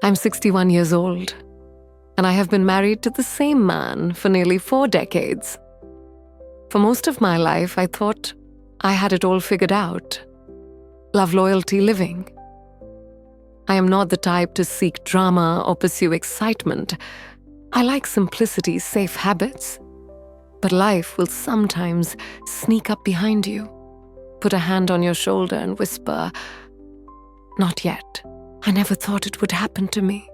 I'm 61 years old, and I have been married to the same man for nearly 4 decades. For most of my life, I thought I had it all figured out. Love, loyalty, living. I am not the type to seek drama or pursue excitement. I like simplicity, safe habits. But life will sometimes sneak up behind you, put a hand on your shoulder and whisper, "Not yet. I never thought it would happen to me."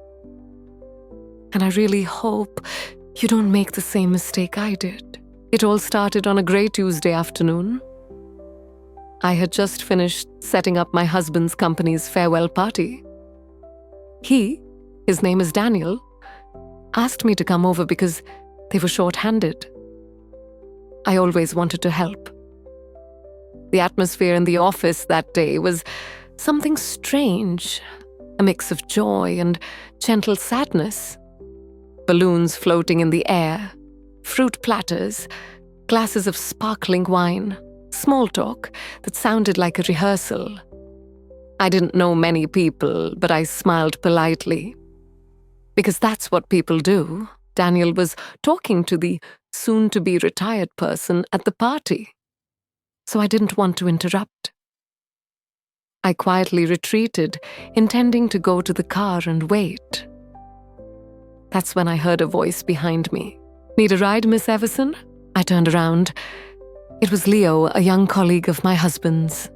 And I really hope you don't make the same mistake I did. It all started on a grey Tuesday afternoon. I had just finished setting up my husband's company's farewell party. His name is Daniel, asked me to come over because they were short-handed. I always wanted to help. The atmosphere in the office that day was something strange, a mix of joy and gentle sadness. Balloons floating in the air, fruit platters, glasses of sparkling wine, small talk that sounded like a rehearsal. I didn't know many people, but I smiled politely. Because that's what people do. Daniel was talking to the soon-to-be retired person at the party, so I didn't want to interrupt. I quietly retreated, intending to go to the car and wait. That's when I heard a voice behind me. "Need a ride, Miss Everson?" I turned around. It was Leo, a young colleague of my husband's.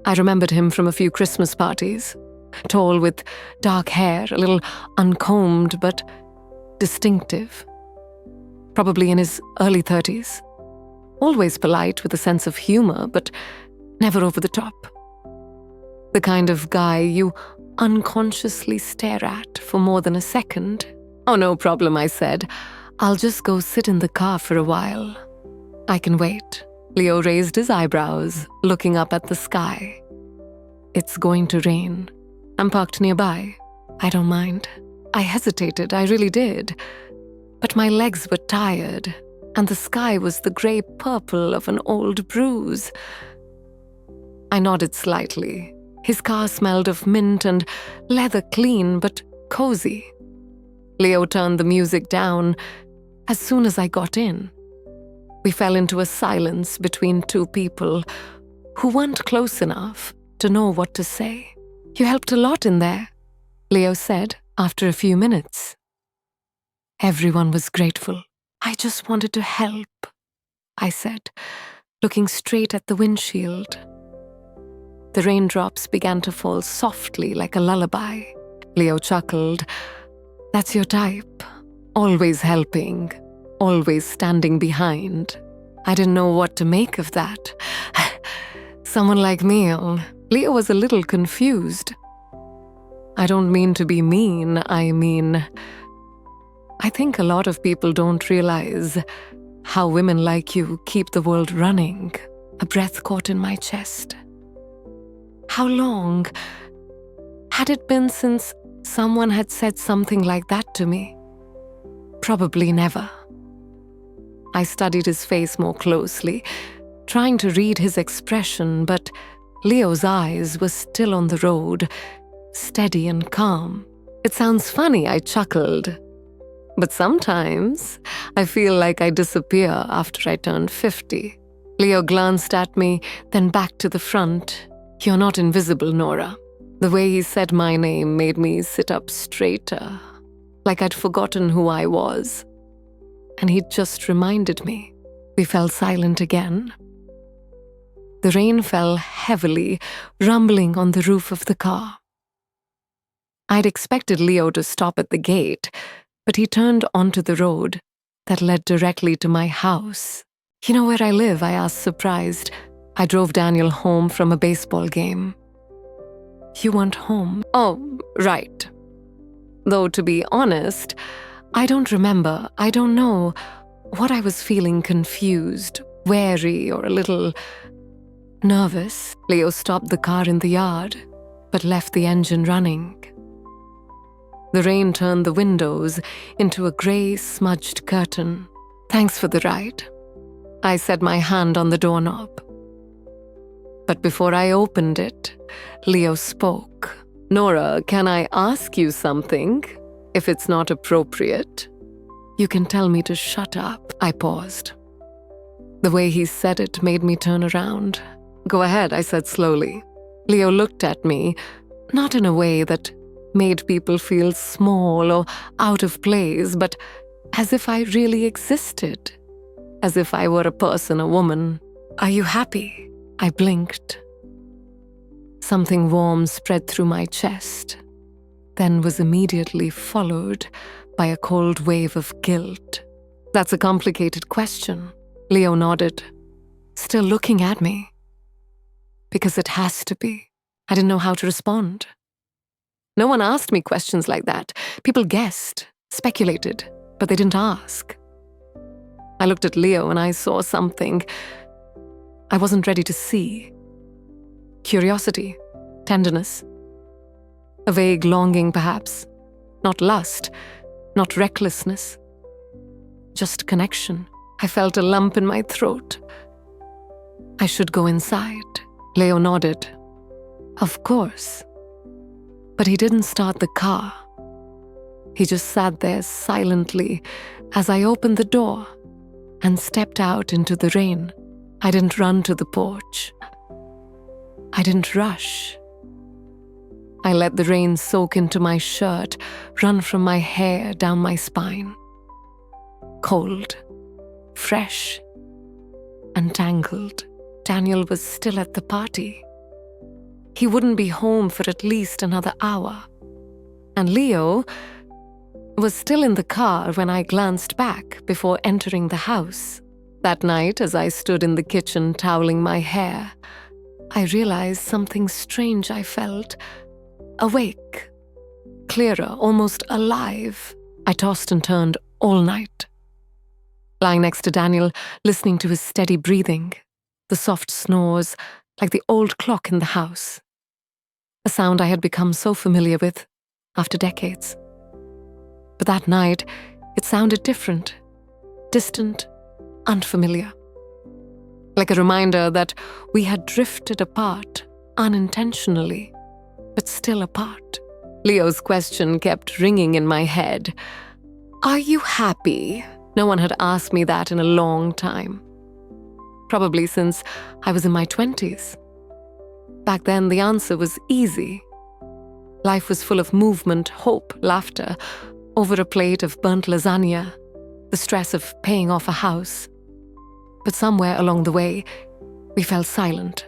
I remembered him from a few Christmas parties. Tall with dark hair, a little uncombed but distinctive. Probably in his early 30s. Always polite with a sense of humor, but never over the top. The kind of guy you unconsciously stare at for more than a second. "Oh, no problem," I said. "I'll just go sit in the car for a while. I can wait." Leo raised his eyebrows, looking up at the sky. "It's going to rain. I'm parked nearby. I don't mind." I hesitated, I really did. But my legs were tired, and the sky was the grey purple of an old bruise. I nodded slightly. His car smelled of mint and leather, clean but cozy. Leo turned the music down as soon as I got in. We fell into a silence between two people who weren't close enough to know what to say. "You helped a lot in there," Leo said after a few minutes. Everyone was grateful. "I just wanted to help," I said, looking straight at the windshield. The raindrops began to fall softly like a lullaby. Leo chuckled. "That's your type. Always helping. Always standing behind." I didn't know what to make of that. Someone like me. Leo was a little confused. "I don't mean to be mean. I think a lot of people don't realize how women like you keep the world running." A breath caught in my chest. How long had it been since someone had said something like that to me? Probably never. I studied his face more closely, trying to read his expression, but Leo's eyes were still on the road, steady and calm. "It sounds funny," I chuckled. "But sometimes I feel like I disappear after I turn 50. Leo glanced at me, then back to the front. "You're not invisible, Nora." The way he said my name made me sit up straighter, like I'd forgotten who I was. And he'd just reminded me. We fell silent again. The rain fell heavily, rumbling on the roof of the car. I'd expected Leo to stop at the gate, but he turned onto the road that led directly to my house. "You know where I live?" I asked, surprised. I drove Daniel home from a baseball game. "You weren't home?" "Oh, right. Though, to be honest, I don't remember. I don't know what I was feeling, confused, wary, or a little nervous." Leo stopped the car in the yard, but left the engine running. The rain turned the windows into a grey, smudged curtain. "Thanks for the ride." I set my hand on the doorknob. But before I opened it, Leo spoke, Nora, can I ask you something? If it's not appropriate. You can tell me to shut up. I paused. The way he said it made me turn around. Go ahead, I said slowly. Leo looked at me, not in a way that made people feel small or out of place, but as if I really existed. As if I were a person, a woman. Are you happy? I blinked. Something warm spread through my chest, then was immediately followed by a cold wave of guilt. That's a complicated question. Leo nodded, still looking at me. Because it has to be. I didn't know how to respond. No one asked me questions like that. People guessed, speculated, but they didn't ask. I looked at Leo and I saw something I wasn't ready to see. Curiosity, tenderness, a vague longing perhaps, not lust, not recklessness, just connection. I felt a lump in my throat. I should go inside. Leo nodded. Of course. But he didn't start the car. He just sat there silently as I opened the door and stepped out into the rain. I didn't run to the porch. I didn't rush. I let the rain soak into my shirt, run from my hair down my spine. Cold, fresh, and tangled. Daniel was still at the party. He wouldn't be home for at least another hour. And Leo was still in the car when I glanced back before entering the house. That night, as I stood in the kitchen toweling my hair, I realized something strange I felt. Awake, clearer, almost alive. I tossed and turned all night. Lying next to Daniel, listening to his steady breathing, the soft snores, like the old clock in the house. A sound I had become so familiar with after decades. But that night, it sounded different, distant, unfamiliar. Like a reminder that we had drifted apart unintentionally, but still apart. Leo's question kept ringing in my head. Are you happy? No one had asked me that in a long time. Probably since I was in my 20s. Back then, the answer was easy. Life was full of movement, hope, laughter, over a plate of burnt lasagna, the stress of paying off a house. But somewhere along the way, we fell silent,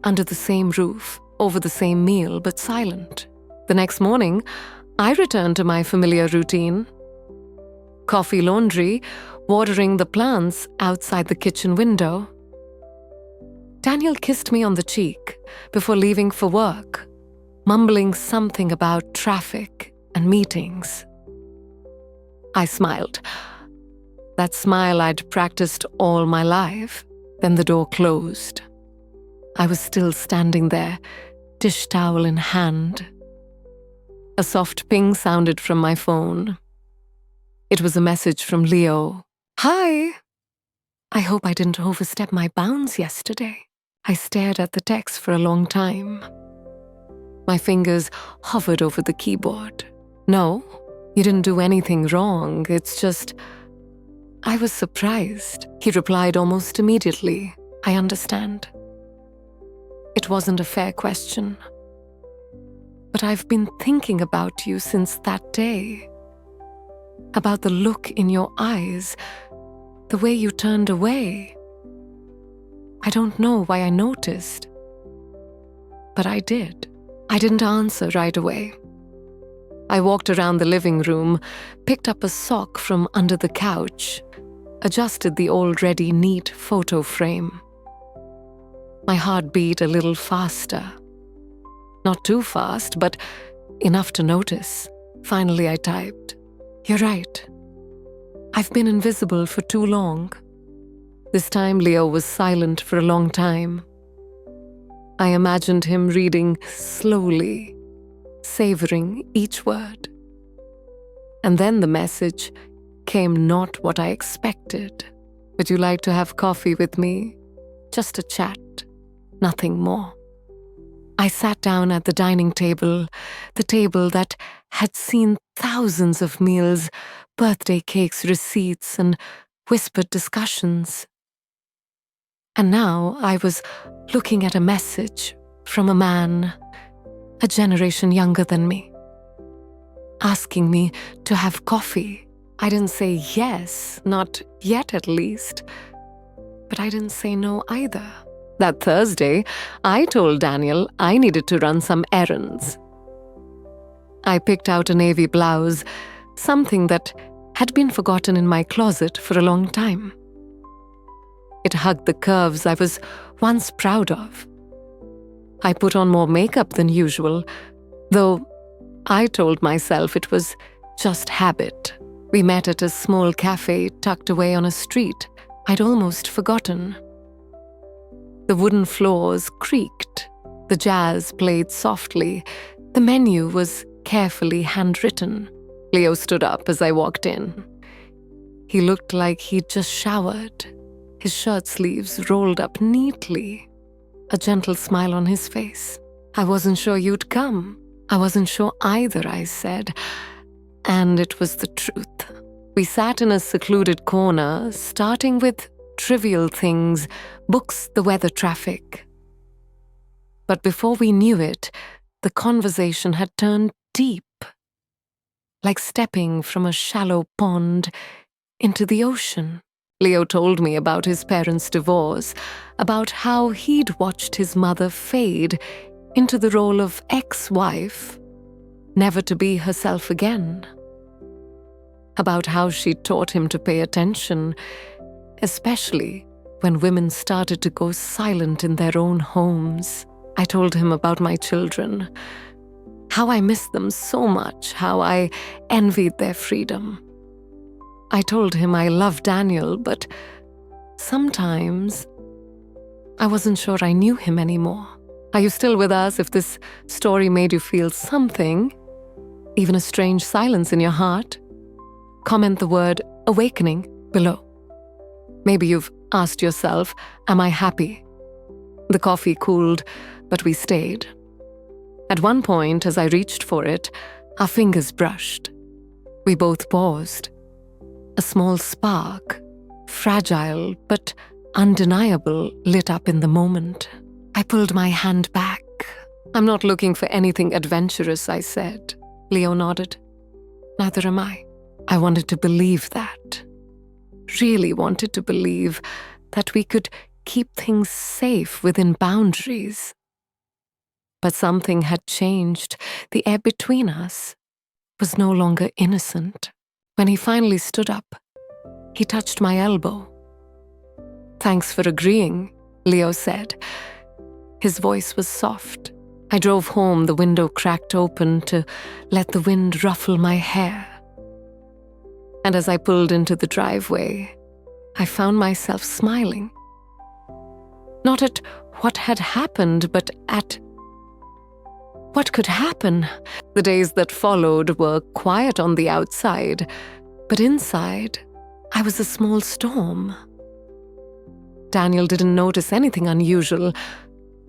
under the same roof, over the same meal, but silent. The next morning, I returned to my familiar routine. Coffee, laundry, watering the plants outside the kitchen window. Daniel kissed me on the cheek before leaving for work, mumbling something about traffic and meetings. I smiled. That smile I'd practiced all my life. Then the door closed. I was still standing there, dish towel in hand. A soft ping sounded from my phone. It was a message from Leo. Hi! I hope I didn't overstep my bounds yesterday. I stared at the text for a long time. My fingers hovered over the keyboard. No, you didn't do anything wrong. It's just... I was surprised. He replied almost immediately. I understand. It wasn't a fair question. But I've been thinking about you since that day. About the look in your eyes, the way you turned away. I don't know why I noticed, but I did. I didn't answer right away. I walked around the living room, picked up a sock from under the couch, adjusted the already neat photo frame. My heart beat a little faster. Not too fast, but enough to notice. Finally, I typed, "You're right. I've been invisible for too long." This time, Leo was silent for a long time. I imagined him reading slowly, savoring each word. And then the message came not what I expected. "Would you like to have coffee with me? Just a chat, nothing more." I sat down at the dining table, the table that had seen thousands of meals, birthday cakes, receipts, and whispered discussions. And now I was looking at a message from a man, a generation younger than me, asking me to have coffee. I didn't say yes, not yet at least, but I didn't say no either. That Thursday, I told Daniel I needed to run some errands. I picked out a navy blouse, something that had been forgotten in my closet for a long time. It hugged the curves I was once proud of. I put on more makeup than usual, though I told myself it was just habit. We met at a small cafe tucked away on a street I'd almost forgotten. The wooden floors creaked, the jazz played softly, the menu was carefully handwritten. Leo stood up as I walked in. He looked like he'd just showered, his shirt sleeves rolled up neatly, a gentle smile on his face. "I wasn't sure you'd come." "I wasn't sure either," I said, and it was the truth. We sat in a secluded corner, starting with trivial things, books, the weather, traffic. But before we knew it, the conversation had turned deep, like stepping from a shallow pond into the ocean. Leo told me about his parents' divorce, about how he'd watched his mother fade into the role of ex-wife, never to be herself again. About how she taught him to pay attention, especially when women started to go silent in their own homes. I told him about my children, how I missed them so much, how I envied their freedom. I told him I loved Daniel, but sometimes I wasn't sure I knew him anymore. Are you still with us if this story made you feel something, even a strange silence in your heart? Comment the word awakening below. Maybe you've asked yourself, am I happy? The coffee cooled, but we stayed. At one point, as I reached for it, our fingers brushed. We both paused. A small spark, fragile but undeniable, lit up in the moment. I pulled my hand back. "I'm not looking for anything adventurous," I said. Leo nodded. "Neither am I." I wanted to believe that. Really wanted to believe that we could keep things safe within boundaries. But something had changed. The air between us was no longer innocent. When he finally stood up, he touched my elbow. "Thanks for agreeing," Leo said. His voice was soft. I drove home, the window cracked open to let the wind ruffle my hair. And as I pulled into the driveway, I found myself smiling. Not at what had happened, but at what could happen. The days that followed were quiet on the outside, but inside, I was a small storm. Daniel didn't notice anything unusual,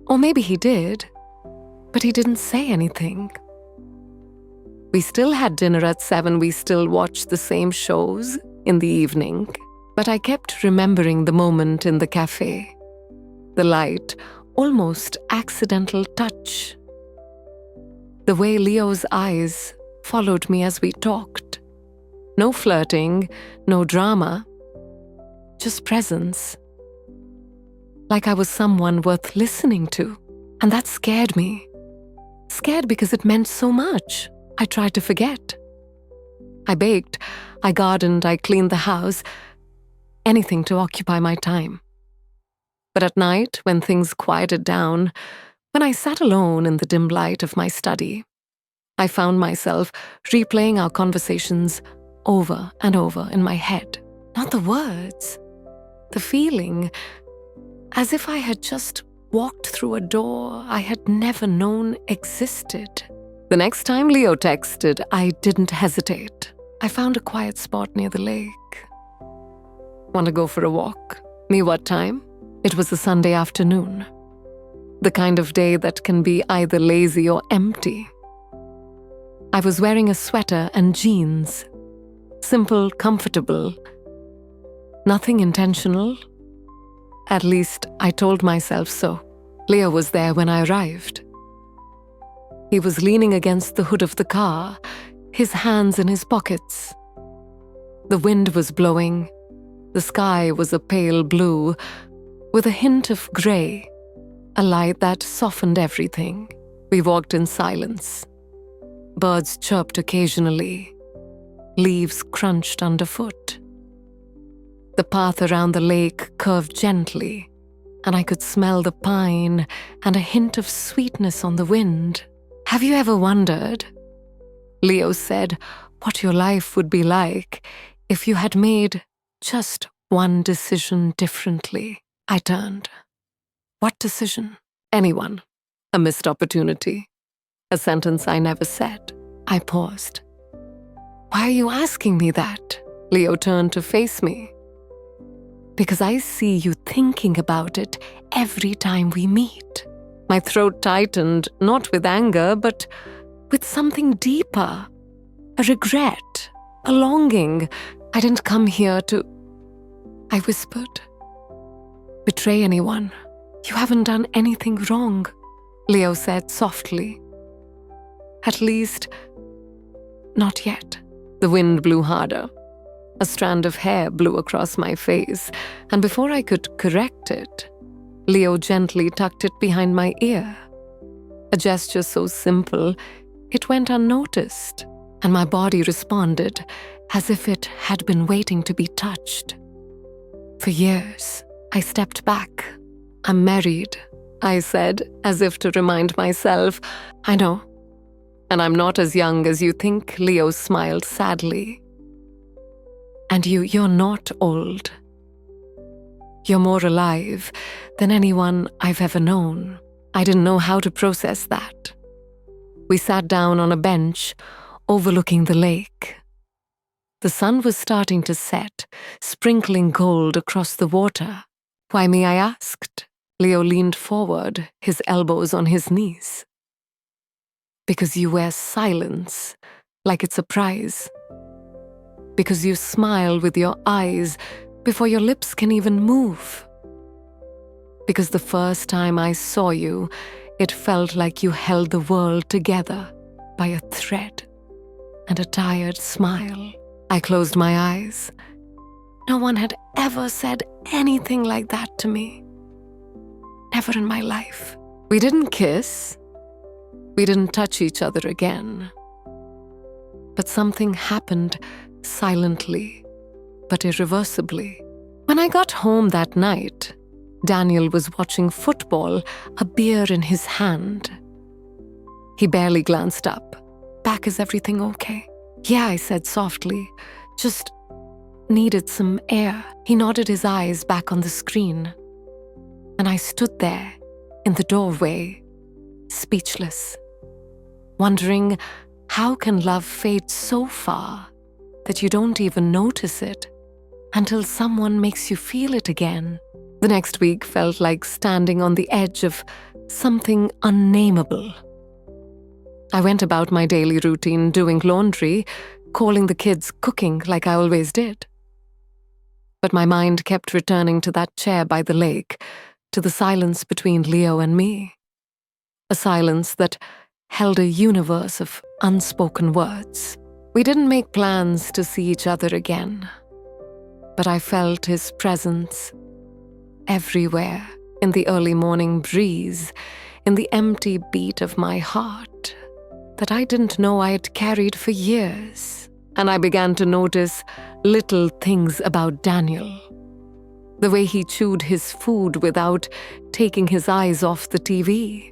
or maybe he did, but he didn't say anything. We still had dinner at 7, we still watched the same shows in the evening, but I kept remembering the moment in the cafe. The light, almost accidental touch. The way Leo's eyes followed me as we talked. No flirting, no drama, just presence. Like I was someone worth listening to. And that scared me. Scared because it meant so much. I tried to forget. I baked, I gardened, I cleaned the house. Anything to occupy my time. But at night, when things quieted down, when I sat alone in the dim light of my study, I found myself replaying our conversations over and over in my head. Not the words, the feeling, as if I had just walked through a door I had never known existed. The next time Leo texted, I didn't hesitate. I found a quiet spot near the lake. "Want to go for a walk?" "Me what time?" It was a Sunday afternoon. The kind of day that can be either lazy or empty. I was wearing a sweater and jeans. Simple, comfortable. Nothing intentional. At least I told myself so. Leo was there when I arrived. He was leaning against the hood of the car, his hands in his pockets. The wind was blowing. The sky was a pale blue, with a hint of grey, a light that softened everything. We walked in silence. Birds chirped occasionally. Leaves crunched underfoot. The path around the lake curved gently, and I could smell the pine and a hint of sweetness on the wind. "Have you ever wondered," Leo said, "what your life would be like if you had made just one decision differently?" I turned. What decision? Anyone. A missed opportunity. A sentence I never said. I paused. "Why are you asking me that?" Leo turned to face me. "Because I see you thinking about it every time we meet." My throat tightened, not with anger, but with something deeper. A regret, a longing. "I didn't come here to," I whispered, "betray anyone. You haven't done anything wrong," Leo said softly. "At least, not yet." The wind blew harder. A strand of hair blew across my face, and before I could correct it, Leo gently tucked it behind my ear. A gesture so simple, it went unnoticed, and my body responded as if it had been waiting to be touched. For years, I stepped back. "I'm married," I said, as if to remind myself. "I know. And I'm not as young as you think," Leo smiled sadly. "And you're not old. You're more alive than anyone I've ever known." I didn't know how to process that. We sat down on a bench overlooking the lake. The sun was starting to set, sprinkling gold across the water. "Why me?" I asked. Leo leaned forward, his elbows on his knees. "Because you wear silence like it's a prize. Because you smile with your eyes before your lips can even move. Because the first time I saw you, it felt like you held the world together by a thread and a tired smile." I closed my eyes. No one had ever said anything like that to me. Never in my life. We didn't kiss. We didn't touch each other again. But something happened silently, but irreversibly. When I got home that night, Daniel was watching football, a beer in his hand. He barely glanced up. "Back, is everything okay?" "Yeah," I said softly. "Just needed some air." He nodded his eyes back on the screen. And I stood there in the doorway, speechless, wondering how can love fade so far that you don't even notice it until someone makes you feel it again. The next week felt like standing on the edge of something unnameable. I went about my daily routine, doing laundry, calling the kids, cooking like I always did. But my mind kept returning to that chair by the lake, to the silence between Leo and me. A silence that held a universe of unspoken words. We didn't make plans to see each other again, but I felt his presence everywhere, in the early morning breeze, in the empty beat of my heart that I didn't know I had carried for years. And I began to notice little things about Daniel. The way he chewed his food without taking his eyes off the TV.